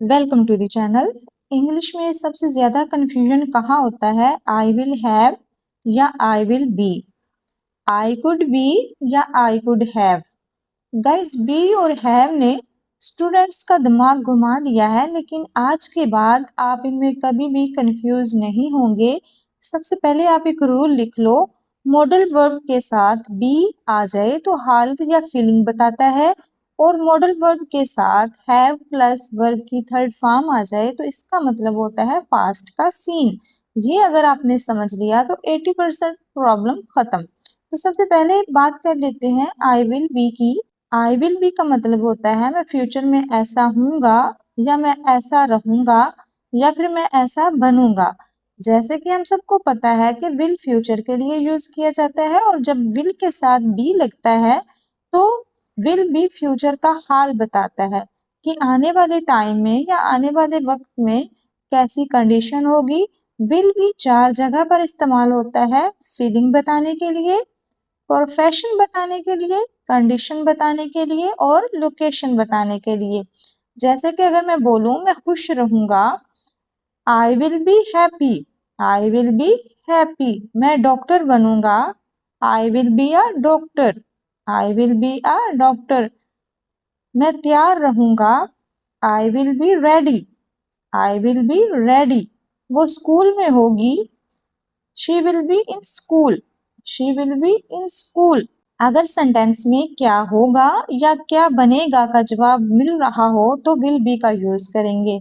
Welcome to the channel. English में सबसे ज्यादा कंफ्यूजन कहाँ होता है? आई विल हैव या I will be, I could be या I could have. Guys, be और हैव ने स्टूडेंट्स का दिमाग घुमा दिया है, लेकिन आज के बाद आप इनमें कभी भी कंफ्यूज नहीं होंगे। सबसे पहले आप एक रूल लिख लो, मॉडल वर्ब के साथ बी आ जाए तो हालत या फीलिंग बताता है, और मॉडल वर्ब के साथ हैव प्लस वर्ब की थर्ड फॉर्म आ जाए तो इसका मतलब होता है पास्ट का सीन। ये अगर आपने समझ लिया तो 80% प्रॉब्लम खत्म। तो सबसे पहले बात कर लेते हैं आई विल बी की। आई विल बी का मतलब होता है मैं फ्यूचर में ऐसा हूँगा, या मैं ऐसा रहूंगा, या फिर मैं ऐसा बनूंगा। जैसे कि हम सबको पता है कि विल फ्यूचर के लिए यूज किया जाता है, और जब विल के साथ बी लगता है तो विल बी फ्यूचर का हाल बताता है कि आने वाले टाइम में या आने वाले वक्त में कैसी कंडीशन होगी। विल बी चार जगह पर इस्तेमाल होता है, फीलिंग बताने के लिए, प्रोफेशन बताने के लिए, कंडीशन बताने के लिए, और लोकेशन बताने के लिए। जैसे कि अगर मैं बोलूं मैं खुश रहूंगा, आई will be happy, I will be happy. मैं डॉक्टर बनूंगा, आई will be a doctor, I will be a doctor. मैं तैयार रहूंगा, आई will be ready, I will be ready. वो स्कूल में होगी, she will be in school, she will be in school. अगर sentence में क्या होगा या क्या बनेगा का जवाब मिल रहा हो तो विल बी का यूज करेंगे।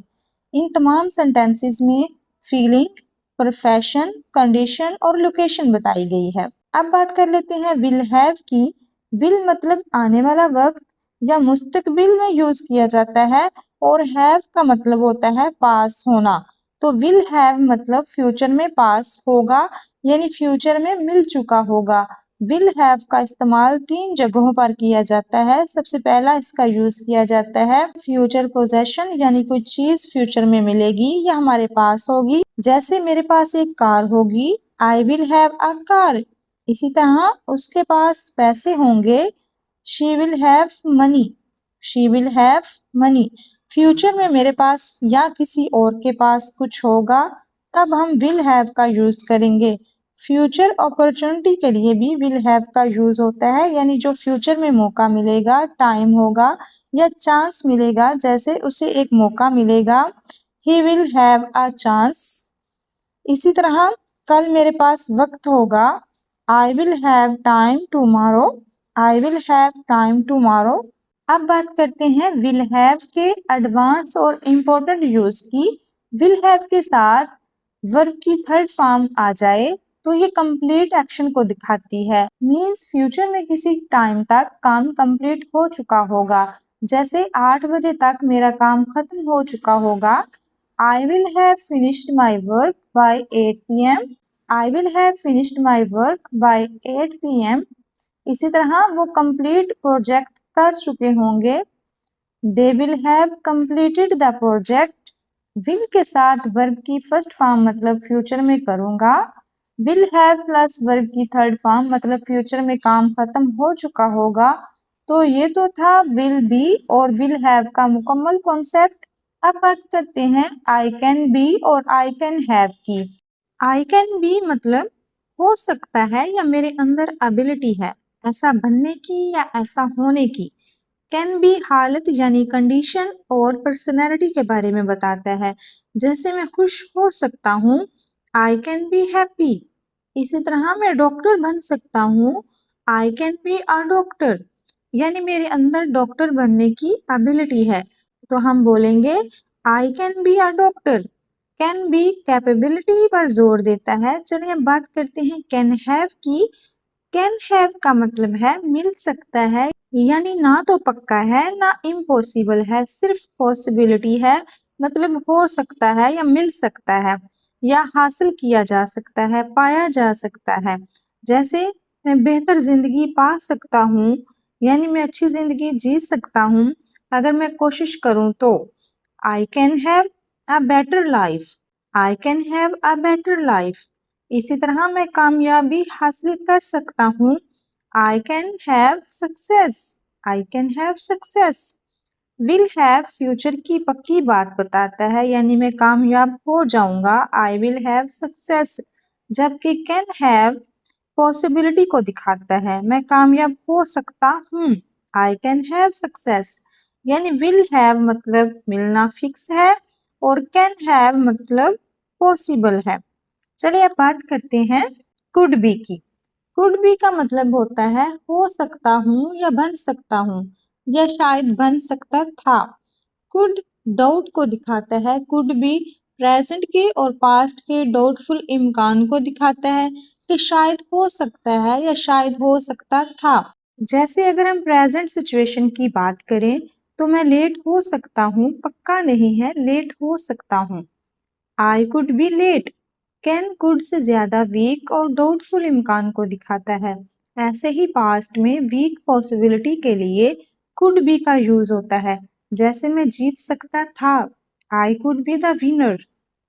इन तमाम सेंटेंसेस में फीलिंग, प्रोफेशन, कंडीशन और लोकेशन बताई गई है। अब बात कर लेते हैं विल हैव की। विल मतलब आने वाला वक्त या मुस्तकबिल में यूज किया जाता है, और हैव का मतलब होता है पास होना। तो विल हैव मतलब फ्यूचर में पास होगा, यानी फ्यूचर में मिल चुका होगा। विल हैव का इस्तेमाल तीन जगहों पर किया जाता है। सबसे पहला इसका यूज किया जाता है फ्यूचर पोजेशन, यानी कोई चीज फ्यूचर में मिलेगी या हमारे पास होगी। जैसे मेरे पास एक कार होगी, आई विल हैव अ कार। इसी तरह उसके पास पैसे होंगे, she will have money, she will have money. Future में मेरे पास या किसी और के पास कुछ होगा तब हम विल हैव का यूज करेंगे। फ्यूचर अपॉर्चुनिटी के लिए भी विल हैव का यूज होता है, यानी जो फ्यूचर में मौका मिलेगा, टाइम होगा या चांस मिलेगा, जैसे उसे एक मौका मिलेगा, he will have a chance. इसी तरह कल मेरे पास वक्त होगा, आई will have time tomorrow, I will have time tomorrow. अब बात करते हैं विल हैव के एडवांस और इम्पोर्टेंट यूज की। विल हैव के साथ वर्ब की थर्ड फॉर्म आ जाए तो ये कंप्लीट एक्शन को दिखाती है। मींस फ्यूचर में किसी टाइम तक काम कंप्लीट हो चुका होगा। जैसे 8 बजे तक मेरा काम खत्म हो चुका होगा, I will have finished my work by 8 p.m. I will have finished my work by 8 p.m. इसी तरह वो कंप्लीट प्रोजेक्ट कर चुके होंगे, they will have completed the project। will के साथ वर्ब की फर्स्ट फॉर्म मतलब फ्यूचर में करूंगा, will have प्लस वर्ब की थर्ड फॉर्म मतलब फ्यूचर में काम खत्म हो चुका होगा। तो ये तो था will be और will have का मुकम्मल कॉन्सेप्ट। अब बात करते हैं आई कैन बी और आई कैन हैव की। आई कैन बी मतलब हो सकता है या मेरे अंदर एबिलिटी है ऐसा बनने की या ऐसा होने की। कैन बी हालत यानी कंडीशन और पर्सनैलिटी के बारे में बताता है। जैसे मैं खुश हो सकता हूँ, आई कैन बी हैप्पी। इसी तरह मैं डॉक्टर बन सकता हूँ, I can be a doctor, यानी मेरे अंदर डॉक्टर बनने की एबिलिटी है। तो हम बोलेंगे I can be a doctor. Can be capability पर जोर देता है। चलिए अब बात करते हैं कैन हैव की। कैन हैव का मतलब है मिल सकता है, यानी ना तो पक्का है ना इम्पॉसिबल है, सिर्फ पॉसिबिलिटी है, मतलब हो सकता है या मिल सकता है या हासिल किया जा सकता है, पाया जा सकता है। जैसे मैं बेहतर जिंदगी पा सकता हूँ, यानी मैं अच्छी जिंदगी जी सकता हूँ अगर मैं कोशिश करूँ तो। I can have a better life, I can have a better life. इसी तरह मैं कामयाबी हासिल कर सकता हूँ, I can have success, I can have success। Will have future की पक्की बात बताता है, यानी मैं कामयाब हो जाऊंगा। आई विल हैव सक्सेस, जबकि कैन हैव पॉसिबिलिटी को दिखाता है, मैं कामयाब हो सकता हूँ। आई कैन हैव सक्सेस, यानी विल हैव मतलब मिलना फिक्स है और कैन हैव मतलब पॉसिबल है। चलिए अब बात करते हैं कुड बी की। कुड बी का मतलब होता है हो सकता हूँ या बन सकता हूँ या शायद बन सकता था। कुड डाउट को दिखाता है, कुड बी प्रेजेंट के और पास्ट के डाउटफुल इम्कान को दिखाता है कि शायद हो सकता है या शायद हो सकता था। जैसे अगर हम प्रेजेंट सिचुएशन की बात करें तो मैं लेट हो सकता हूँ, पक्का नहीं है, लेट हो सकता हूँ। I could be late can could से ज्यादा वीक और डाउटफुल इम्कान को दिखाता है। ऐसे ही पास्ट में वीक पॉसिबिलिटी के लिए कुड बी का यूज होता है। जैसे मैं जीत सकता था, आई could be the winner,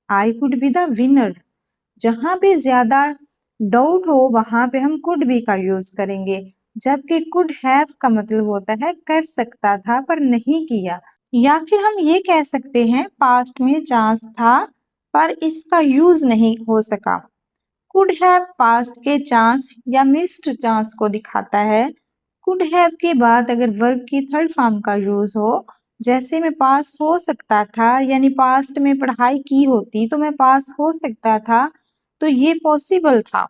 I could be the winner. जहां पे ज्यादा डाउट हो वहां पे हम कुड बी का यूज करेंगे, जबकि कुड हैव का मतलब होता है कर सकता था पर नहीं किया। या फिर हम ये कह सकते हैं पास्ट में चांस था पर इसका यूज नहीं हो सका। कुड हैव पास्ट के चांस या मिस्ड चांस को दिखाता है। कुड हैव के बाद अगर वर्ब की थर्ड फॉर्म का यूज हो, जैसे मैं पास हो सकता था, यानी पास्ट में पढ़ाई की होती तो मैं पास हो सकता था, तो ये पॉसिबल था।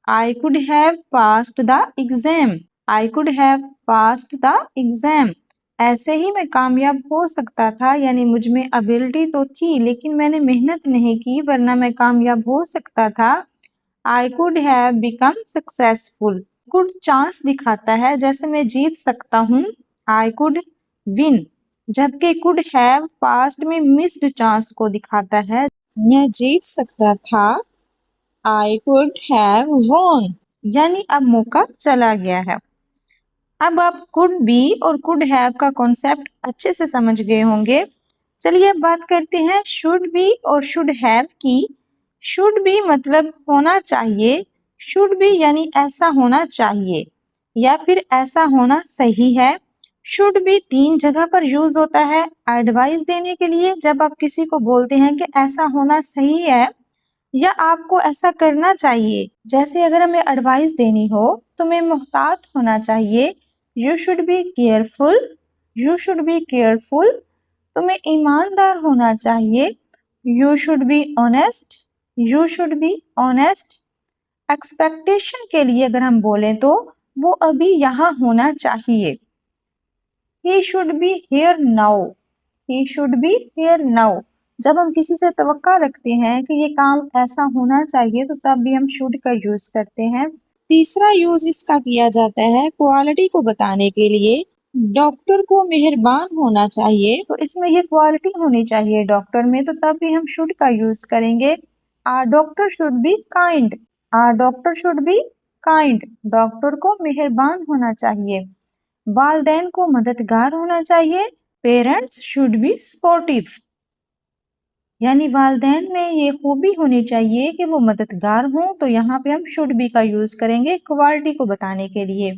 आई could have passed the exam, I could have passed the exam. ऐसे ही मैं कामयाब हो सकता था, यानी मुझ में एबिलिटी तो थी लेकिन मैंने मेहनत नहीं की वरना मैं कामयाब हो सकता था। आई could have become successful. Could chance दिखाता है, जैसे मैं जीत सकता हूँ, आई कुड विन। जबकि कुड हैव पास्ट में मिस्ड चांस को दिखाता है, मैं जीत सकता था, आई कुड हैव वॉन, यानी अब मौका चला गया है। अब आप कुड बी और कुड हैव का कॉन्सेप्ट अच्छे से समझ गए होंगे। चलिए अब बात करते हैं शुड बी और शुड हैव की। शुड बी मतलब होना चाहिए, शुड बी यानी ऐसा होना चाहिए या फिर ऐसा होना सही है। शुड बी 3 जगह पर यूज होता है। एडवाइस देने के लिए, जब आप किसी को बोलते हैं कि ऐसा होना सही है या आपको ऐसा करना चाहिए। जैसे अगर हमें एडवाइस देनी हो तो हमें मुहतात होना चाहिए, you should be careful, you should be careful. तुम्हें ईमानदार होना चाहिए, you should be honest, you should be honest. Expectation के लिए अगर हम बोलें तो वो अभी यहाँ होना चाहिए, he should be here now, he should be here now. जब हम किसी से तवक्का रखते हैं कि ये काम ऐसा होना चाहिए तो तब भी हम शुड का यूज करते हैं। तीसरा यूज इसका किया जाता है क्वालिटी को बताने के लिए। डॉक्टर को मेहरबान होना चाहिए, तो इसमें ये क्वालिटी होनी चाहिए डॉक्टर में, तो तब भी हम शुड का यूज करेंगे। Doctor should be kind, doctor should be kind. Doctor को मेहरबान होना चाहिए। वालिदैन को मददगार होना चाहिए, पेरेंट्स शुड बी सपोर्टिव। यानी वालिदैन में ये खूबी होनी चाहिए कि वो मददगार हों, तो यहाँ पे हम शुड बी का यूज करेंगे क्वालिटी को बताने के लिए।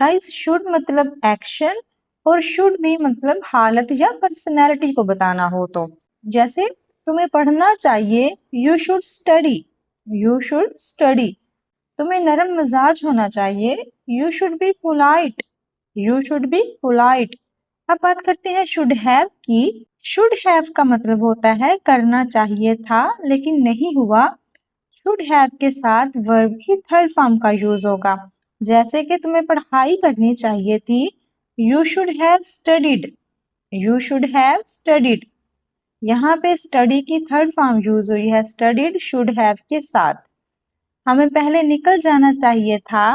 गाइस शुड मतलब एक्शन और शुड बी मतलब हालत या पर्सनैलिटी को बताना हो तो। जैसे तुम्हें पढ़ना चाहिए, you should study, you should study. तुम्हें नरम मिजाज होना चाहिए, you should be polite, you should be polite. अब बात करते हैं शुड हैव की। शुड हैव का मतलब होता है करना चाहिए था लेकिन नहीं हुआ। शुड हैव के साथ वर्ब की थर्ड फॉर्म का यूज होगा। जैसे कि तुम्हें पढ़ाई करनी चाहिए थी, you should have studied, you should have studied. यहाँ पे स्टडी की थर्ड फॉर्म यूज हुई है स्टडीड शुड हैव के साथ। हमें पहले निकल जाना चाहिए था,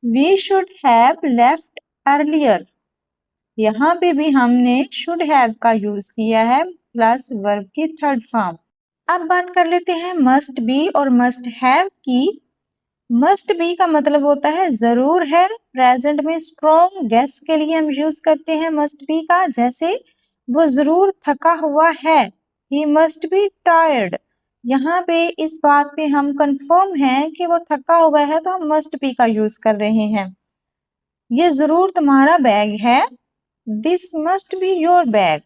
we should have left earlier. यहाँ पे भी हमने शुड हैव का यूज किया है प्लस वर्ब की थर्ड फॉर्म। अब बात कर लेते हैं मस्ट बी और मस्ट हैव की। मस्ट बी का मतलब होता है जरूर है। प्रेजेंट में स्ट्रॉन्ग गेस के लिए हम यूज करते हैं मस्ट बी का। जैसे वो जरूर थका हुआ है, ही मस्ट बी टायर्ड। यहाँ पे इस बात पे हम कंफर्म हैं कि वो थका हुआ है तो हम मस्ट बी का यूज कर रहे हैं। ये जरूर तुम्हारा बैग है, this must be your bag,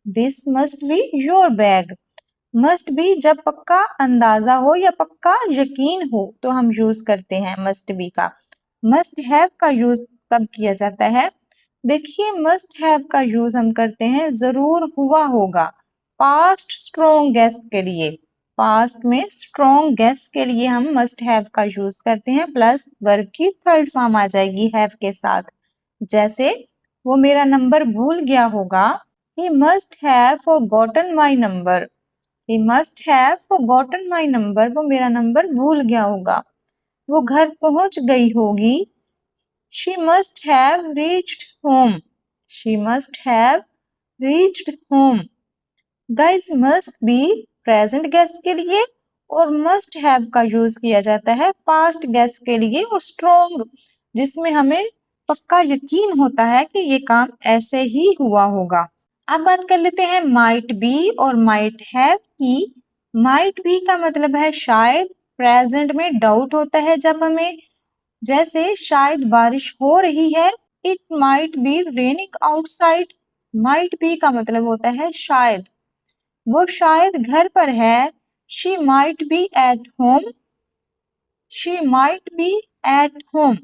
this must be your bag. Must be जब पक्का अंदाजा हो या पक्का यकीन हो तो हम यूज करते हैं मस्ट बी का। मस्ट हैव का यूज कब किया जाता है? देखिए मस्ट हैव का यूज हम करते हैं जरूर हुआ होगा, पास्ट स्ट्रॉन्ग गेस के लिए। पास्ट में स्ट्रॉन्ग गेस के लिए हम मस्ट हैव का यूज करते हैं, प्लस वर्ब की थर्ड फॉर्म आ जाएगी हैव के साथ। जैसे वो मेरा नंबर भूल गया होगा, he must have forgotten my number, he must have forgotten my number, वो मेरा नंबर भूल गया होगा। वो घर पहुंच गई होगी, she must have reached home, she must have reached home। guys must be present guess के लिए और must have का यूज किया जाता है पास्ट गेस के लिए और स्ट्रॉन्ग जिसमें हमें पक्का यकीन होता है कि ये काम ऐसे ही हुआ होगा। अब बात कर लेते हैं माइट बी और माइट हैव की। माइट बी का मतलब है शायद, प्रेजेंट में डाउट होता है जब हमें, जैसे शायद बारिश हो रही है, it might be raining outside. Might be का मतलब होता है शायद, वो शायद घर पर है। She might be at home, she might be at home.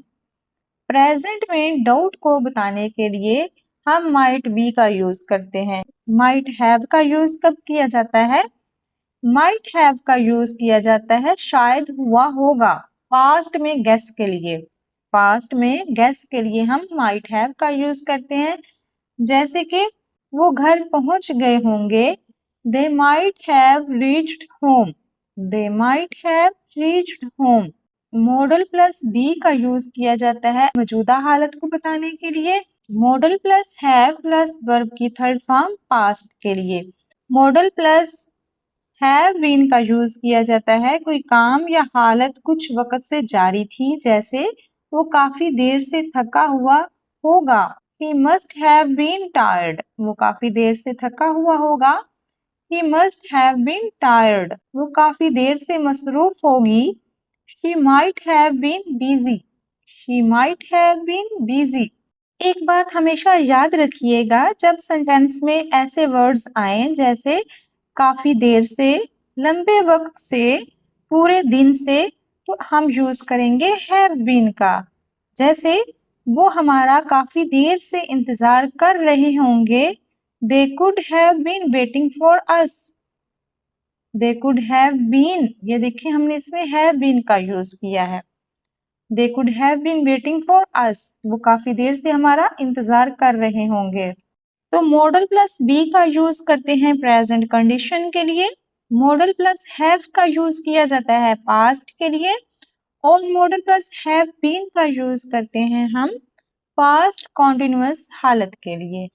Present में डाउट को बताने के लिए हम माइट बी का यूज करते हैं। माइट हैव का यूज कब किया जाता है? माइट हैव का यूज किया जाता है शायद हुआ होगा, पास्ट में गेस के लिए। पास्ट में गेस के लिए हम माइट हैव का यूज करते हैं। जैसे कि वो घर पहुंच गए होंगे, they might have reached home, they might have reached home। Modal plus be का यूज किया जाता है मौजूदा हालत को बताने के लिए। Modal plus have plus verb की थर्ड फॉर्म पास्ट के लिए। मॉडल प्लस हैव बीन का यूज किया जाता है कोई काम या हालत कुछ वक्त से जारी थी, जैसे वो काफी देर से थका हुआ होगा, he must have been tired, वो काफी देर से थका हुआ होगा। he must have been tired, वो काफी देर से मसरूफ होगी। she might have been busy, she might have been busy। एक बात हमेशा याद रखिएगा, जब सेंटेंस में ऐसे वर्ड्स आए जैसे काफी देर से, लंबे वक्त से, पूरे दिन से, तो हम यूज करेंगे हैव बीन का। जैसे वो हमारा काफी देर से इंतजार कर रहे होंगे, they could have been waiting for us, they could have been, ये देखिए हमने इसमें have been का यूज किया है। they could have been waiting for us, वो काफी देर से हमारा इंतजार कर रहे होंगे। तो मॉडल प्लस बी का यूज करते हैं प्रेजेंट कंडीशन के लिए। मॉडल प्लस हैव का यूज किया जाता है पास्ट के लिए और मॉडल प्लस हैव बीन का यूज करते हैं हम पास्ट कॉन्टिन्यूअस हालत के लिए।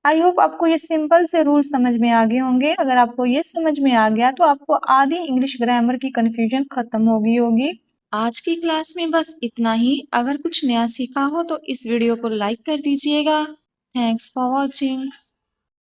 आई होप आपको ये सिंपल से रूल समझ में आ गए होंगे। अगर आपको ये समझ में आ गया तो आपको आधी इंग्लिश ग्रामर की कंफ्यूजन खत्म हो गई होगी। आज की क्लास में बस इतना ही। अगर कुछ नया सीखा हो तो इस वीडियो को लाइक कर दीजिएगा। Thanks for watching.